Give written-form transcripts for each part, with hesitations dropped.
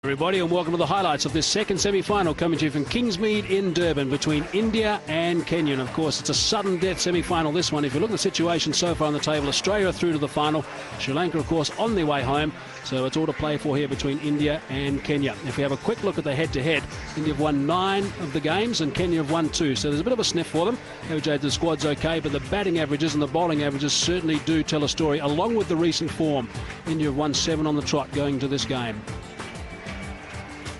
Everybody, and welcome to the highlights of this second semi-final coming to you from Kingsmead in Durban between India and Kenya. And of course, it's a sudden death semi-final, this one. If you look at the situation so far on the table, Australia through to the final, Sri Lanka, of course, on their way home. So it's all to play for here between India and Kenya. If we have a quick look at the head-to-head, India have won 9 of the games and Kenya have won 2. So there's a bit of a sniff for them. OJ, the squad's okay, but the batting averages and the bowling averages certainly do tell a story, along with the recent form. India have won 7 on the trot going to this game.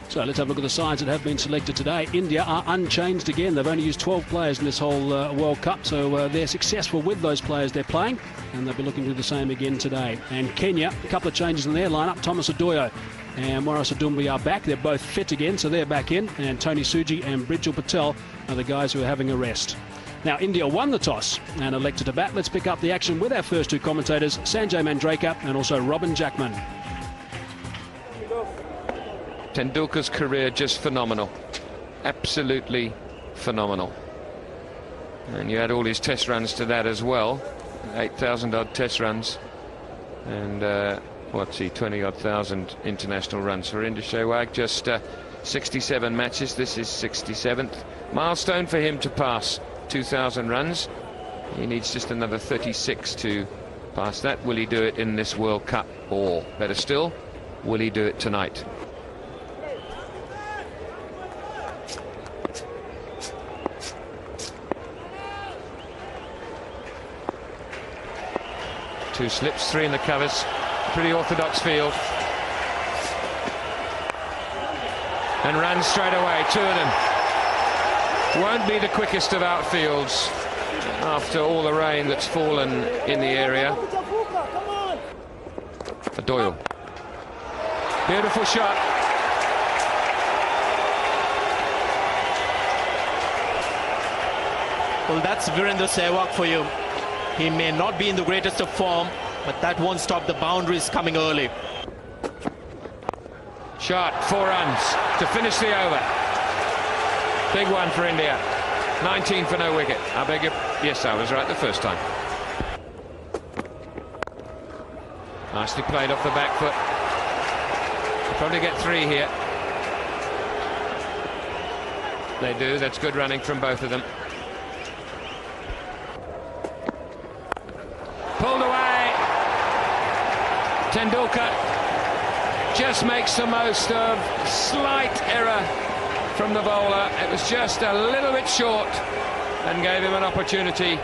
So let's have a look at the sides that have been selected today. India are unchanged again. They've only used 12 players in this whole World Cup, so they're successful with those players they're playing, and they'll be looking to do the same again today. And Kenya, a couple of changes in their lineup. Thomas Adoyo and Morris Adumbi are back. They're both fit again, so they're back in. And Tony Suji and Brijul Patel are the guys who are having a rest. Now, India won the toss and elected to bat. Let's pick up the action with our first 2 commentators, Sanjay Mandraker and also Robin Jackman. Tendulkar's career just phenomenal, absolutely phenomenal. And you add all his test runs to that as well, 8,000 odd test runs, and what's he, 20 odd thousand international runs for India. Sehwag, just 67 matches. This is 67th milestone for him to pass 2,000 runs. He needs just another 36 to pass that. Will he do it in this World Cup, or better still, will he do it tonight? Two slips, 3 in the covers. Pretty orthodox field. And runs straight away, 2 of them. Won't be the quickest of outfields after all the rain that's fallen in the area. Doyle. Beautiful shot. Well, that's Virendra Sehwag for you. He may not be in the greatest of form, but that won't stop the boundaries coming early. Shot, 4 runs to finish the over. Big one for India. 19 for no wicket. I beg you. Yes, I was right the first time. Nicely played off the back foot. They'll probably get 3 here. They do. That's good running from both of them. Pulled away. Tendulkar just makes the most of slight error from the bowler. It was just a little bit short and gave him an opportunity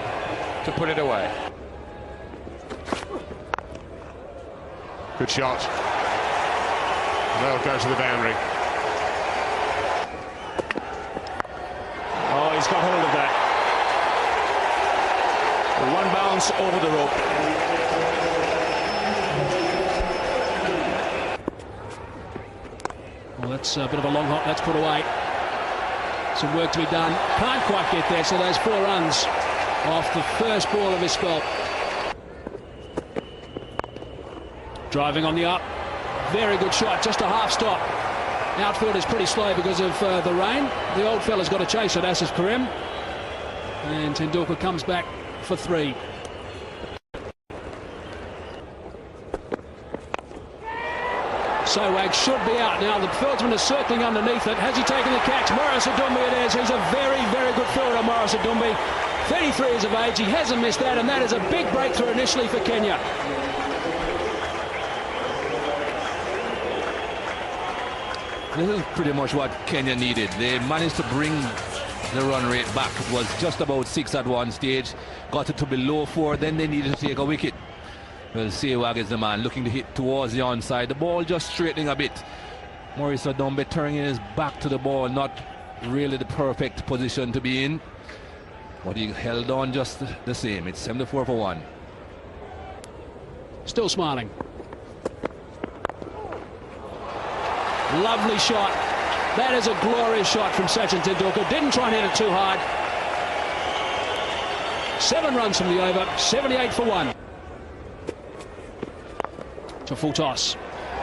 to put it away. Good shot. They'll go to the boundary. Oh, he's got hold of that. 1 bounce over the rope. Well, that's a bit of a long hop. That's put away. Some work to be done. Can't quite get there, so those 4 runs off the first ball of his spell. Driving on the up. Very good shot. Just a half stop. Outfield is pretty slow because of the rain. The old fella's got to chase it, as is Karim. And Tendulkar comes back for 3. Sehwag should be out now. The fieldsman is circling underneath it. Has he taken the catch? Morris Adumbi it is. He's a very, very good fielder, Morris Adumbi. 33 years of age. He hasn't missed that, and that is a big breakthrough initially for Kenya. This is pretty much what Kenya needed. They managed to bring the run rate back. It was just about 6 at one stage, got it to below 4, then they needed to take a wicket. Well, Sehwag is the man looking to hit towards the onside. The ball just straightening a bit. Morris Adumbi turning his back to the ball, not really the perfect position to be in, but he held on just the same. It's 74 for 1. Still smiling. Lovely shot. That is a glorious shot from Sachin Tendulkar. Didn't try and hit it too hard. 7 runs from the over, 78 for 1. To full toss.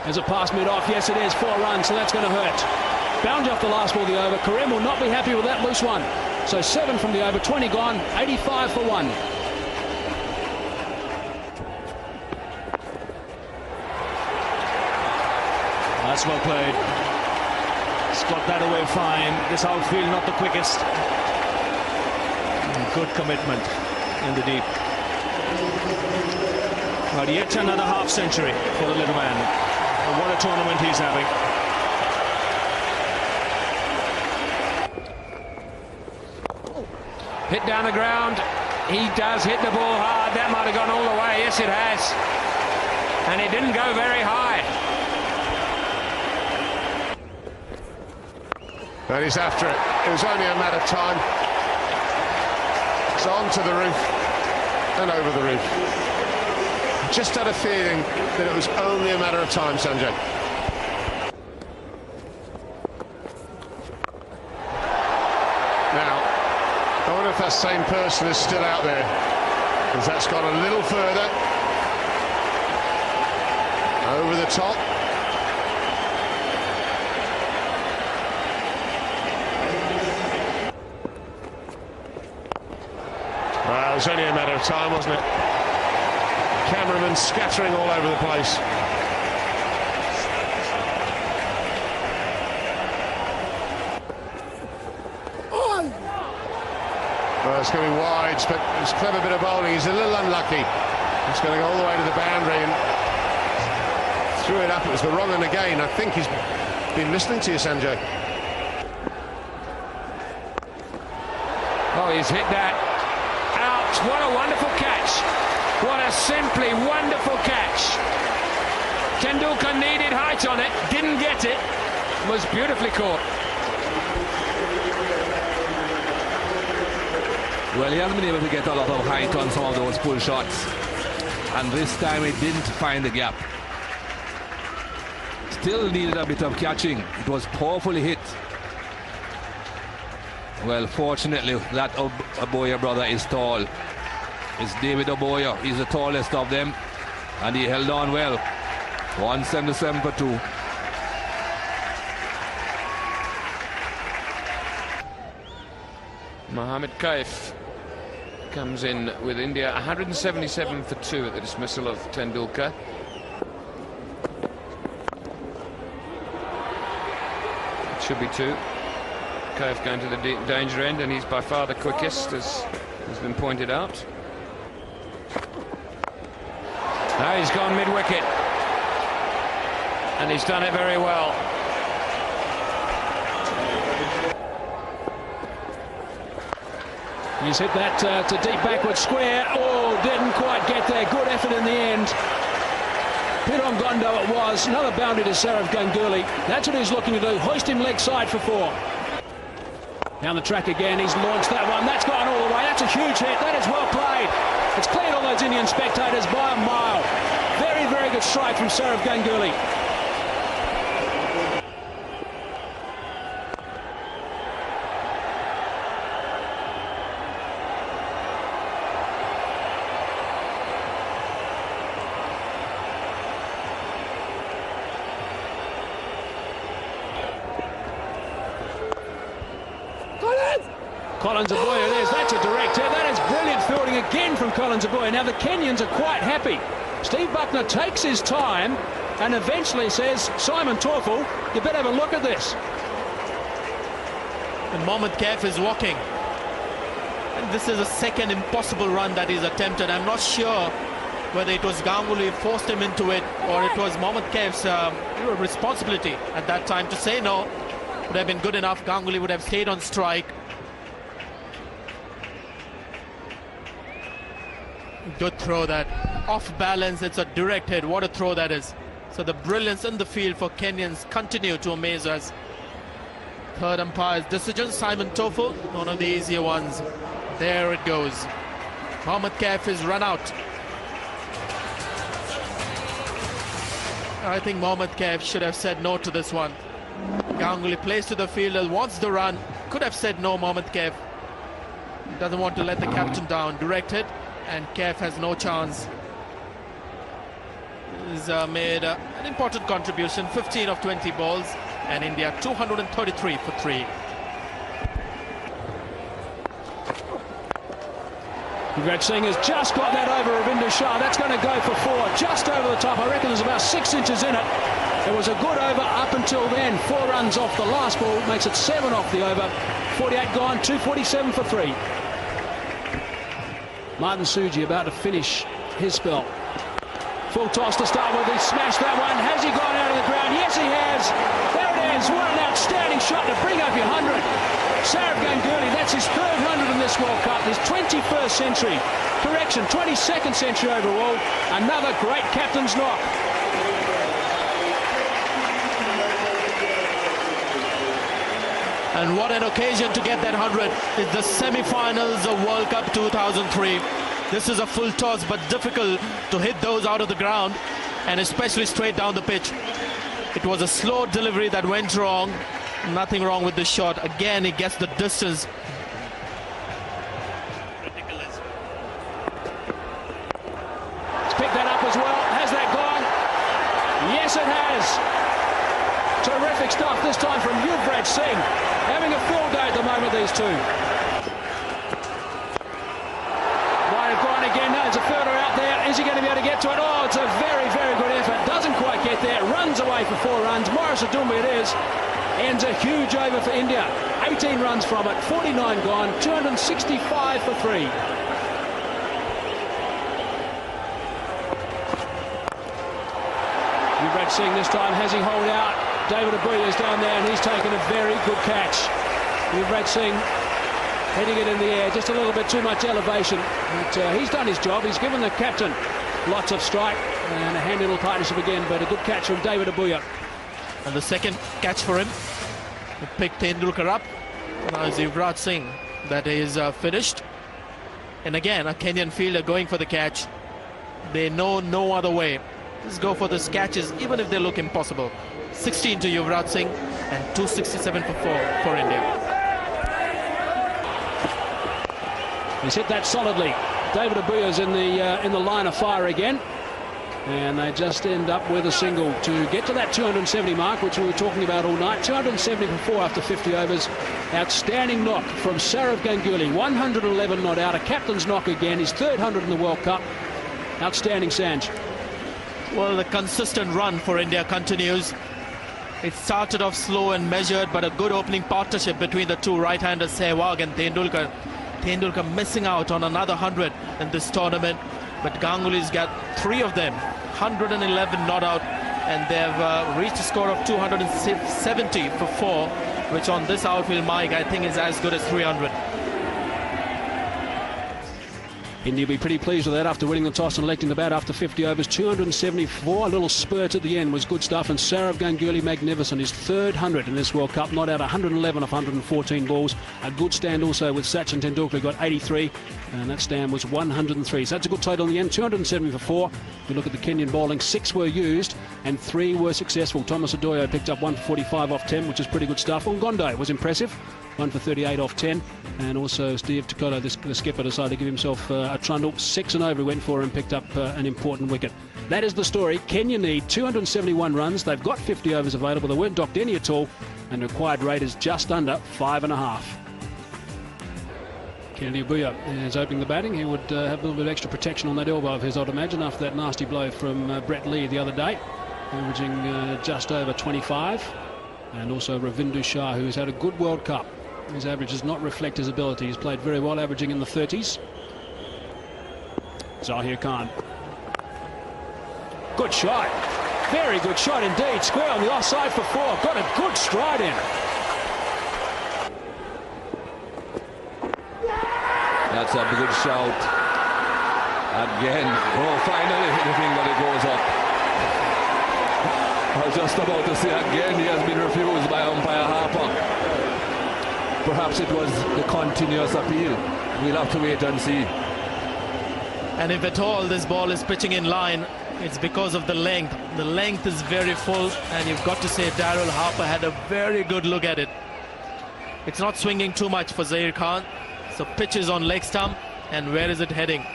There's a pass mid-off. Yes, it is. 4 runs, so that's going to hurt. Bound off the last ball of the over. Karim will not be happy with that loose one. So 7 from the over, 20 gone, 85 for 1. That's well played. He's got that away fine. This outfield not the quickest. Good commitment in the deep. But yet another half century for the little man. And what a tournament he's having. Hit down the ground. He does hit the ball hard. That might have gone all the way. Yes, it has. And it didn't go very high. But he's after it. It was only a matter of time. It's on to the roof and over the roof. Just had a feeling that it was only a matter of time, Sanjay. Now, I wonder if that same person is still out there, because that's gone a little further. Over the top. Well, it was only a matter of time, wasn't it? Cameramen scattering all over the place. Well, it's going to be wide, but it's a clever bit of bowling. He's a little unlucky. It's going to go all the way to the boundary and threw it up. It was the wrong one again. I think he's been listening to you, Sanjay. Oh, he's hit that. Out. What a wonderful catch. What a simply wonderful catch. Tendulkar needed height on it, didn't get it, was beautifully caught. Well, he hasn't been able to get a lot of height on some of those pull shots, and this time he didn't find the gap. Still needed a bit of catching. It was powerfully hit. Well, fortunately, that Oboya brother is tall. It's David Oboya. He's the tallest of them, and he held on well. 177 for 2. Mohammad Kaif comes in with India 177 for 2 at the dismissal of Tendulkar. It should be 2. Kaif going to the danger end, and he's by far the quickest, as has been pointed out. Now he's gone mid-wicket, and he's done it very well. He's hit that to deep backward square. Oh, didn't quite get there. Good effort in the end. Piram Gondo it was. Another boundary to Sourav Ganguly. That's what he's looking to do. Hoist him leg side for 4. Down the track again. He's launched that one. That's gone all the way. That's a huge hit. That is well played. It's cleared all those Indian spectators by a mile. Very, very good strike from Sourav Ganguly. Collins Oboya it is. That's a direct hit. That is brilliant fielding again from Collins Oboya. Now the Kenyans are quite happy. Steve Buckner takes his time and eventually says, Simon Torfel, you better have a look at this. And Mohammad Kaif is walking. And this is a second impossible run that he's attempted. I'm not sure whether it was Ganguly who forced him into it or it was Mohammad Kaif's responsibility at that time to say no. Would have been good enough. Ganguly would have stayed on strike. Good throw that. Off balance, it's a direct hit. What a throw that is. So the brilliance in the field for Kenyans continue to amaze us. Third umpire's decision, Simon Torfel, one of the easier ones. There it goes. Mohammad Kaif is run out. I think Mohammad Kaif should have said no to this one. Ganguly plays to the fielder, wants the run. Could have said no, Mohammad Kaif. Doesn't want to let the captain down. Direct hit, and Kaif has no chance. He's made an important contribution, 15 of 20 balls, and India 233 for 3. Yuvraj Singh has just got that over Ravinder Shah. That's going to go for 4, just over the top. I reckon there's about 6 inches in it. It was a good over up until then. 4 runs off the last ball, makes it 7 off the over. 48 gone, 247 for 3. Martin Suji about to finish his spell. Full toss to start with. He smashed that one. Has he gone out of the ground? Yes, he has. There it is. What an outstanding shot to bring up your 100. Saurav Ganguly, that's his 3rd 100 in this World Cup. His 21st century. Correction, 22nd century overall. Another great captain's knock. And what an occasion to get that 100. It's the semi-finals of World Cup 2003. This is a full toss, but difficult to hit those out of the ground, and especially straight down the pitch. It was a slow delivery that went wrong. Nothing wrong with the shot. Again, he gets the distance. Ridiculous. He's picked that up as well. Has that gone? Yes, it has. Terrific stuff this time from Yuvraj Singh. Having a field day at the moment, these two. Might have gone again. No, there's a fielder out there. Is he going to be able to get to it? Oh, it's a very, very good effort. Doesn't quite get there. Runs away for 4 runs. Morris Adumbi it is. Ends a huge over for India. 18 runs from it. 49 gone. 265 for 3. Yuvraj Singh this time. Has he hold out? David Abuya is down there and he's taken a very good catch. Yuvraj Singh heading it in the air, just a little bit too much elevation. But he's done his job. He's given the captain lots of strike and a hand-little partnership again, but a good catch from David Abuya. And the second catch for him. He picked Tendulkar up. Now it's Yuvraj Singh that is finished. And again, a Kenyan fielder going for the catch. They know no other way. Just go for those catches, even if they look impossible. 16 to Yuvraj Singh and 267 for 4 for India. He's hit that solidly. David Abuya's in the line of fire again. And they just end up with a single to get to that 270 mark, which we were talking about all night. 270 for 4 after 50 overs. Outstanding knock from Saurav Ganguly. 111 not out. A captain's knock again. His 3rd 100 in the World Cup. Outstanding, Sanj. Well, the consistent run for India continues. It started off slow and measured, but a good opening partnership between the two right-handers, Sehwag and Tendulkar. Tendulkar missing out on another 100 in this tournament, but Ganguly's got 3 of them, 111 not out, and they've reached a score of 270 for 4, which on this outfield, Mike, I think is as good as 300. India will be pretty pleased with that after winning the toss and electing the bat after 50 overs. 274, a little spurt at the end was good stuff, and Saurav Ganguly magnificent. His 3rd 100 in this World Cup, not out 111 of 114 balls. A good stand also with Sachin Tendulkar, got 83, and that stand was 103. So that's a good total in the end, 270 for 4. If you look at the Kenyan bowling, 6 were used and 3 were successful. Thomas Adoyo picked up 1 for 45 off 10, which is pretty good stuff. Ngondo was impressive. 1 for 38 off 10, and also Steve Takolo, the skipper, decided to give himself a trundle. 6 and over he went for and picked up an important wicket. That is the story. Kenya need 271 runs. They've got 50 overs available. They weren't docked any at all, and the required rate is just under 5.5. Kennedy Abuya is opening the batting. He would have a little bit of extra protection on that elbow of his, I'd imagine, after that nasty blow from Brett Lee the other day, averaging just over 25. And also Ravindu Shah, who's had a good World Cup. His average does not reflect his ability. He's played very well, averaging in the 30s. Zahir Khan. Good shot. Very good shot indeed. Square on the offside for 4. Got a good stride in. That's a good shout. Again. Oh, finally anything but it goes up. I was just about to say again, he has been refused by umpire Harper. Perhaps it was the continuous appeal. We'll have to wait and see. And if at all this ball is pitching in line, it's because of the length. The length is very full, and you've got to say Daryl Harper had a very good look at it. It's not swinging too much for Zahir Khan. So pitch is on leg stump, and where is it heading?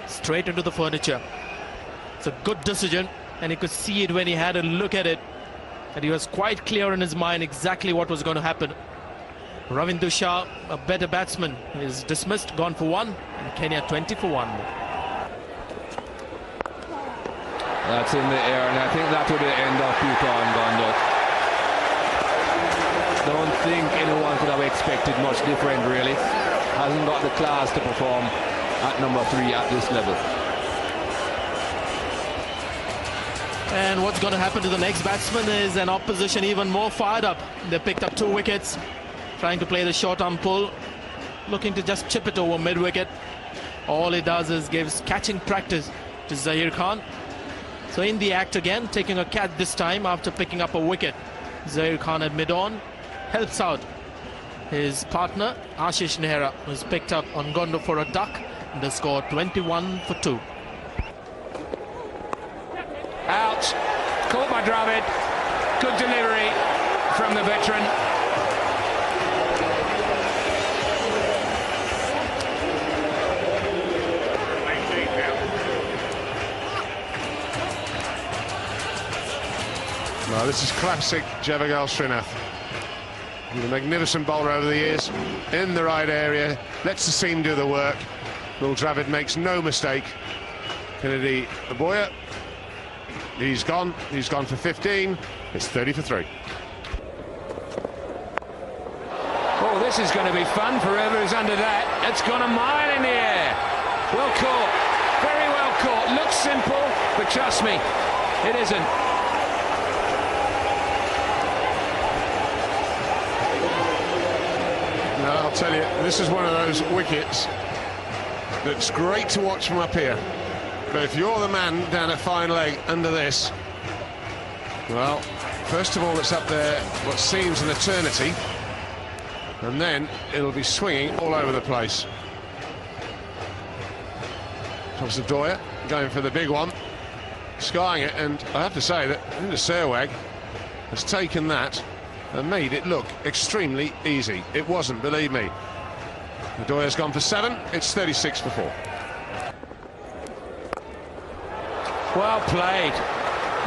Straight into the furniture. It's a good decision, and you could see it when he had a look at it, and he was quite clear in his mind exactly what was going to happen. Ravindu Shah, a better batsman, is dismissed, gone for 1, and Kenya 20 for 1. That's in the air, and I think that would be the end of Puka and Gondo. Don't think anyone could have expected much different, really. Hasn't got the class to perform at number 3 at this level. And what's going to happen to the next batsman is an opposition even more fired up. They picked up 2 wickets, trying to play the short arm pull, looking to just chip it over mid-wicket. All he does is gives catching practice to Zahir Khan. So in the act again, taking a catch this time after picking up a wicket. Zahir Khan at mid-on helps out his partner Ashish Nehra, who's picked up on Gondo for a duck, and they score 21 for 2. Out, caught by Dravid. Good delivery from the veteran. Well, this is classic Javagal Srinath. He's a magnificent bowler over the years, in the right area, lets the seam do the work. Will Dravid makes no mistake. Kennedy Aboya, he's gone for 15. It's 30 for 3. Oh, this is going to be fun for whoever's under that. It's gone a mile in the air. Well caught, very well caught. Looks simple, but trust me, it isn't. I'll tell you, this is one of those wickets that's great to watch from up here. But if you're the man down at fine leg under this, well, first of all, it's up there what seems an eternity, and then it'll be swinging all over the place. Thomas Adoya going for the big one, skying it, and I have to say that Inda Sehwag has taken that and made it look extremely easy. It wasn't, believe me. Adoya's gone for 7. It's 36 for 4. Well played.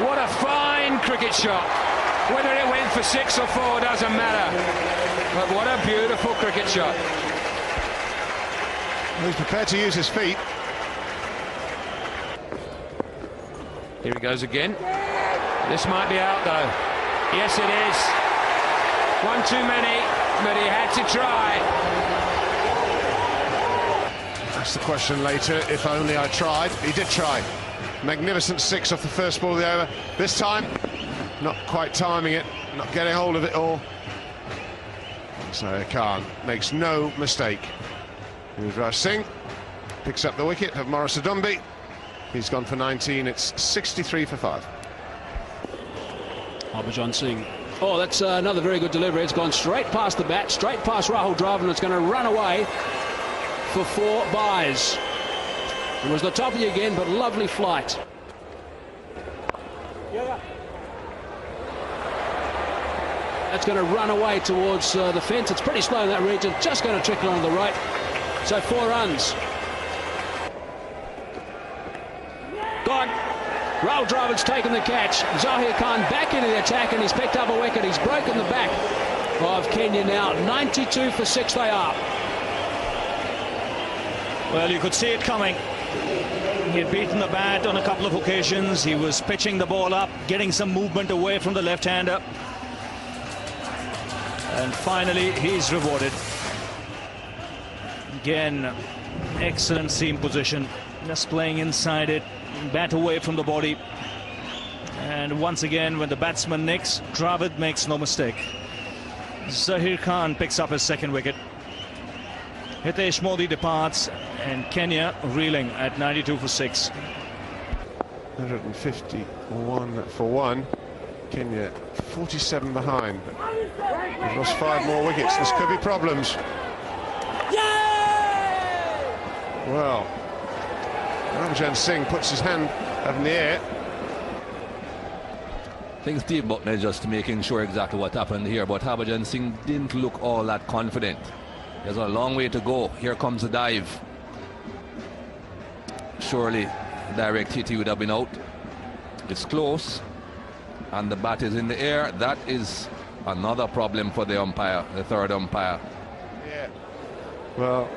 What a fine cricket shot. Whether it went for 6 or 4 doesn't matter. But what a beautiful cricket shot. He's prepared to use his feet. Here he goes again. This might be out though. Yes, it is. One too many, but he had to try. That's the question later. If only I tried. He did try. Magnificent 6 off the first ball of the over. This time, not quite timing it, not getting hold of it all. So Khan makes no mistake. Yuvraj Singh picks up the wicket of Morris Adumbi. He's gone for 19. It's 63 for 5. Harbhajan Singh. Oh, that's another very good delivery. It's gone straight past the bat, straight past Rahul Dravid, and it's going to run away for 4 byes. It was the top of you again, but lovely flight. That's going to run away towards the fence. It's pretty slow in that region, just going to trickle on the right. So 4 runs. Gone. Rahul Dravid's taken the catch. Zahir Khan back into the attack, and he's picked up a wicket. He's broken the back of Kenya now. 92 for 6 they are. Well, you could see it coming. He had beaten the bat on a couple of occasions. He was pitching the ball up, getting some movement away from the left-hander. And finally, he's rewarded. Again, excellent seam position. Just playing inside it. Bat away from the body, and once again when the batsman nicks, Dravid makes no mistake. Zahir Khan picks up his 2nd wicket. Hitesh Modi departs, and Kenya reeling at 92 for 6. 151 for 1. Kenya 47 behind. They've lost 5 more wickets. This could be problems. Well, Harbhajan Singh puts his hand up in the air. I think Steve Buckner is just making sure exactly what happened here, but Harbhajan Singh didn't look all that confident. There's a long way to go. Here comes the dive. Surely direct hit, he would have been out. It's close, and the bat is in the air. That is another problem for the umpire, the 3rd umpire. Yeah. Well,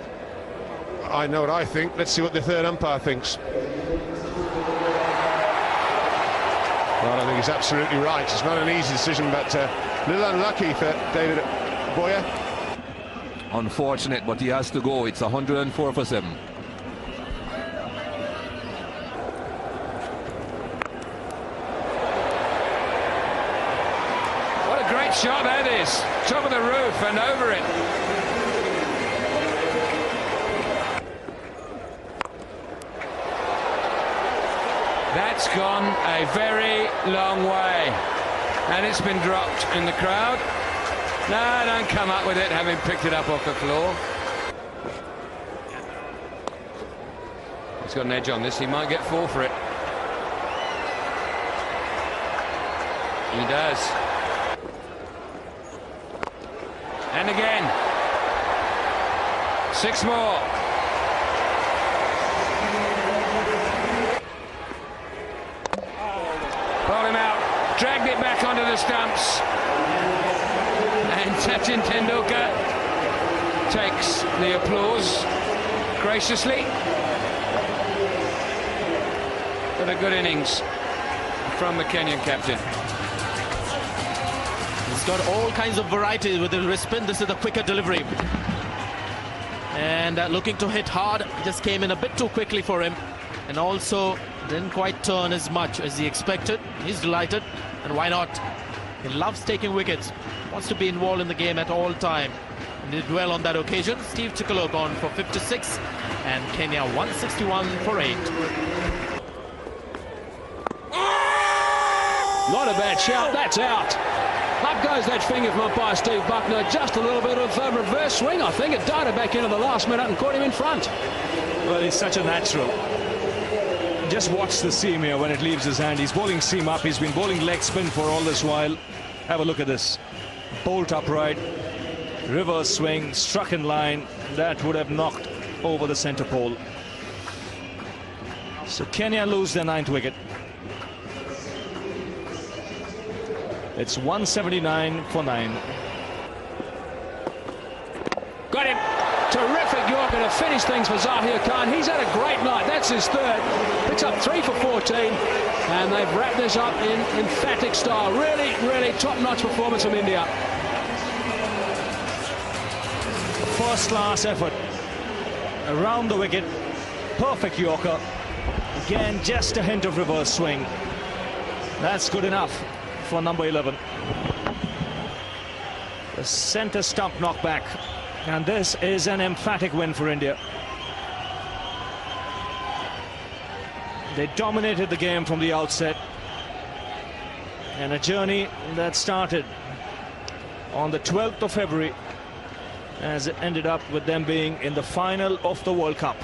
I know what I think. Let's see what the 3rd umpire thinks. is absolutely right. It's not an easy decision, but a little unlucky for David Boyer. Unfortunate, but he has to go. It's 104 for 7. What a great shot that is. Top of the roof and over it. That's gone a very long way, and it's been dropped in the crowd. No, don't come up with it having picked it up off the floor. He's got an edge on this. He might get 4 for it. He does. And again. 6 more. Bowled him out, dragged it back onto the stumps, and Sachin Tendulkar takes the applause graciously. But a good innings from the Kenyan captain. He's got all kinds of variety with the wrist spin. This is the quicker delivery. And looking to hit hard, just came in a bit too quickly for him. And also didn't quite turn as much as he expected. He's delighted, and why not? He loves taking wickets, wants to be involved in the game at all time. And did well on that occasion. Steve Chikolo gone for 56, and Kenya 161 for 8. Not a bad shout, that's out. Up goes that finger from umpire Steve Buckner. Just a little bit of reverse swing, I think. It darted back into the last minute and caught him in front. Well, he's such a natural. Just watch the seam here when it leaves his hand. He's bowling seam up. He's been bowling leg spin for all this while. Have a look at this. Bolt upright, reverse swing, struck in line. That would have knocked over the centre pole. So Kenya lose their 9th wicket. It's 179 for 9. Got him. Terrific Yorker to finish things for Zahir Khan. He's had a great night. That's his 3rd. Picks up 3 for 14. And they've wrapped this up in emphatic style. Really, really top-notch performance from India. First-class effort. Around the wicket. Perfect Yorker. Again, just a hint of reverse swing. That's good enough for number 11. The centre stump knockback. And this is an emphatic win for India. They dominated the game from the outset. And a journey that started on the 12th of February as it ended up with them being in the final of the World Cup.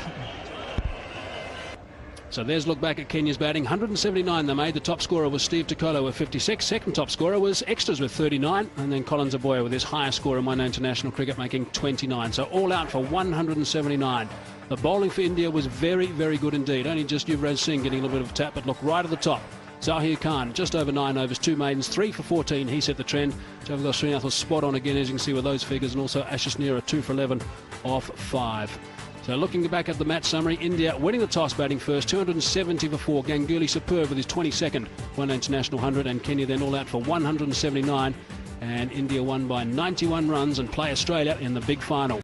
So there's a look back at Kenya's batting. 179 they made. The top scorer was Steve Chikolo with 56. Second top scorer was Extras with 39. And then Collins Aboya with his highest score in one-day international cricket, making 29. So all out for 179. The bowling for India was very, very good indeed. Only just Yuvraj Singh getting a little bit of a tap, but look right at the top. Zahir Khan, just over 9 overs, 2 maidens, 3 for 14. He set the trend. Javagal Srinath was spot on again, as you can see with those figures. And also Ashish Nehra, 2 for 11 off 5. So looking back at the match summary, India winning the toss, batting first, 270 for 4. Ganguly superb with his 22nd one international 100, and Kenya then all out for 179. And India won by 91 runs and play Australia in the big final.